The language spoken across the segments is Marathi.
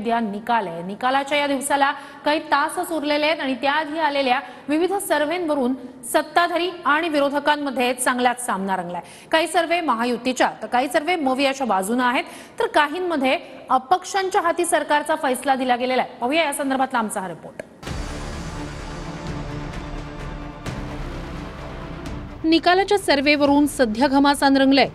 उद्या निकाल आहे। निकालाच्या या दिवसाला काही तासच उरलेले आहेत आणि त्याआधी आलेल्या विविध सर्व्हेवरून सत्ताधारी आणि विरोधकांमध्ये चांगलाच सामना रंगलाय। काही सर्व्हे महायुतीच्या तर काही सर्व्हे मवियाच्या बाजूने आहेत, तर काहींमध्ये अपक्षांच्या हाती सरकारचा फैसला दिला गेलेला आहे। पाहूया या संदर्भातला आमचा हा रिपोर्ट। निकालाच्या सर्व्हेवरून सध्या घमासान रंगलंय।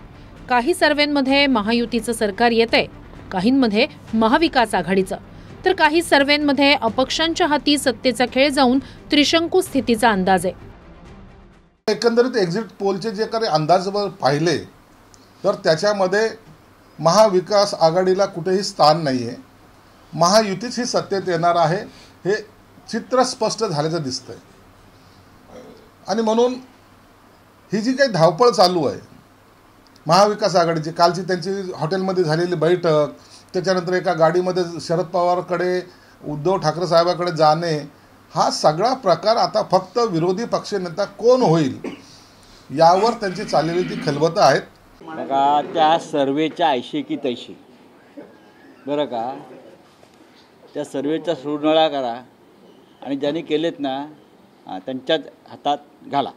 काही सर्व्हेमध्ये महायुतीचं सरकार येतंय, काहींमध्ये महाविकास आघाडीचं, तर काही सर्व्हेमध्ये अपक्षांच्या हाती सत्तेचा खेळ जाऊन त्रिशंकू स्थितीचा अंदाज आहे। एकंदरीत एक्झिट पोलचे जे काही अंदाज पाहिले तर त्याच्यामध्ये महाविकास आघाडीला कुठेही स्थान नाहीये, महायुतीच ही सत्तेत येणार आहे हे चित्र स्पष्ट झाल्याचं दिसतंय। आणि म्हणून ही जी काही धावपळ चालू आहे महाविकास आघाडीची, कालची त्यांची हॉटेलमध्ये झालेली बैठक, त्याच्यानंतर एका गाडीमध्ये शरद पवारकडे उद्धव ठाकरे साहेबांकडे जाणे, हा सगळा प्रकार आता फक्त विरोधी पक्षनेता कोण होईल यावर त्यांची चाललेली ती खलबतं आहेत। बघा, त्या सर्वेच्या ऐशी की तैशी बरं का, त्या सर्वेचा सुरनळा करा आणि ज्यांनी केलेत ना त्यांच्याच हातात घाला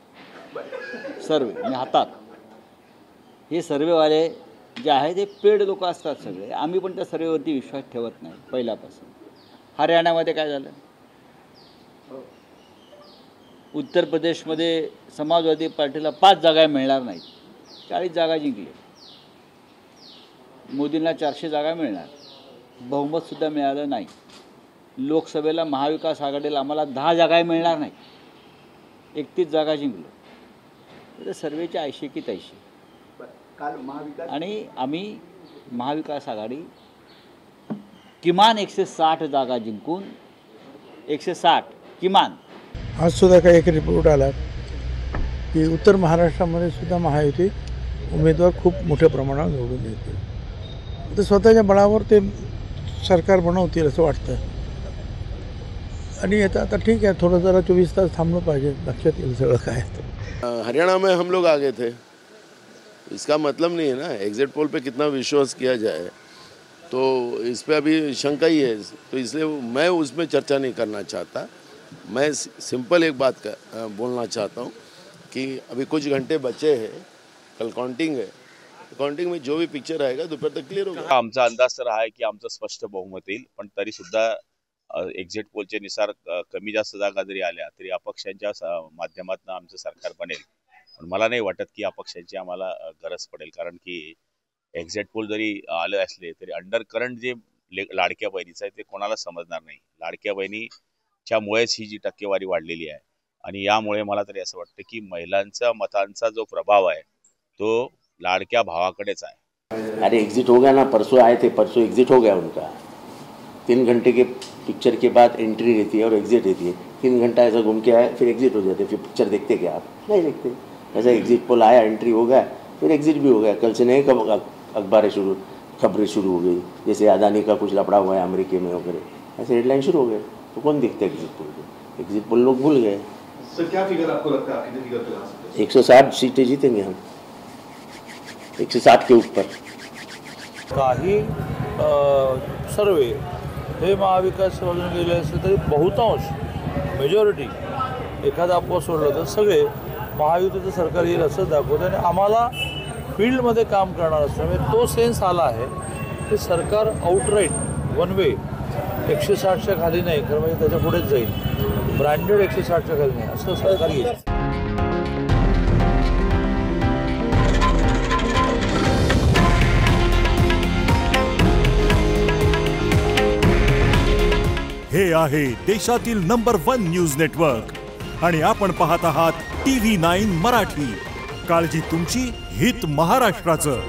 सर्वे आणि हातात। हे सर्वेवाले जे आहे ते पेड लोक असतात सगळे। आम्ही पण त्या सर्वेवरती विश्वास ठेवत नाही पहिल्यापासून। हरियाणामध्ये काय झालं, उत्तर प्रदेशमध्ये समाजवादी पार्टीला 5 जागा मिळणार नाहीत, 40 जागा जिंकले। मोदींना 400 जागा मिळणार, बहुमतसुद्धा मिळालं नाही। लोकसभेला महाविकास आघाडीला आम्हाला 10 जागा मिळणार नाही, 31 जागा जिंकलो। तर सर्वेच्या ऐशी की तैशी। आणि आम्ही महाविकास आघाडी किमान 160 जागा जिंकून 160 किमान। आज सुद्धा काही एक रिपोर्ट आला की उत्तर महाराष्ट्रामध्ये सुद्धा महायुती उमेदवार खूप मोठ्या प्रमाणावर निवडून येतील, तर स्वतःच्या बळावर ते सरकार बनवतील असं वाटतं। आणि आता ठीक आहे, थोडं जरा 24 तास थांबलं पाहिजे, लक्षात येईल सगळं काय। हरियाणा में हम लोग आगे थे, इसका मतलब नहीं है ना एग्जिट पोल पे कितना विश्वास किया जाए, तो इस पे अभी शंका ही है। तो इसलिए मैं उसमें चर्चा नहीं करना चाहता। मैं सिंपल एक बात बोलना चाहता हूँ कि अभी कुछ घंटे बचे हैं, कल काउंटिंग है, काउंटिंग में जो भी पिक्चर आएगा दोपहर तक क्लियर होगा। आमचा अंदाज तर आहे की आमचं स्पष्ट बहुमत येईल, पण तरी सुद्धा एक्झिट पोलचे नुसार कमी जास्त जागा जरी आल्या तरी अपक्षांच्या माध्यमातून आमचं सरकार बनेल। पण मला नाही वाटत की अपक्षांची आम्हाला गरज पडेल, कारण की एक्झिट पोल जरी आले असले तरी अंडर करंट जे लाडक्या बहिणीचं आहे ते कोणाला समजणार नाही। लाडक्या बहिणीच्या मुळेच ही जी टक्केवारी वाढलेली आहे आणि यामुळे मला तरी असं वाटतं की महिलांचा मतांचा जो प्रभाव आहे तो लाडक्या भावाकडेच आहे। अरे एग्जिट हो गया ना, परसों आए थे, परसों एग्जिट हो गया उनका। 3 घंटे के पिक्चर के बाद एंट्री रहती है और एग्जिट रहती है। 3 घंटा ऐसा घूम के आए फिर एग्जिट हो जाते, फिर पिक्चर देखते क्या आप? नहीं देखते। ऐसा एग्जिट पोल आया, एंट्री हो गया, फिर एग्जिट भी हो गया। कल से नहीं कब अखबारें शुरू, खबरें शुरू हो गई, जैसे अदानी का कुछ लफड़ा हुआ है अमेरिका में वगैरह, ऐसे हेडलाइन शुरू हो गए। तो कौन देखते एग्जिट पोल को? एग्जिट पोल लोग भूल गए। सर क्या फिगर आपको लगता है, कितनी फिगर पे ला सकते हैं? 160 सीटें जीतेंगे हम, 160 के ऊपर। काही सर्वे हे महाविकास बाजूने गेले असते तरी बहुतांश मेजॉरिटी एखादा अपवाद सोडलं तर सगळे महायुतीचं सरकार येईल असं दाखवतं। आणि आम्हाला फील्डमध्ये काम करणार असल्यामुळे तो सेन्स आला आहे की सरकार आउटराईट वन वे 160च्या खाली नाही, खरं म्हणजे त्याच्या पुढेच जाईल, ब्रँडेड 160च्या खाली नाही असं सरकार येईल। हे आहे देशातील नंबर 1 न्यूज नेटवर्क आणि आपण पाहत आहात TV9 मराठी। काळजी तुमची, हित महाराष्ट्राचं।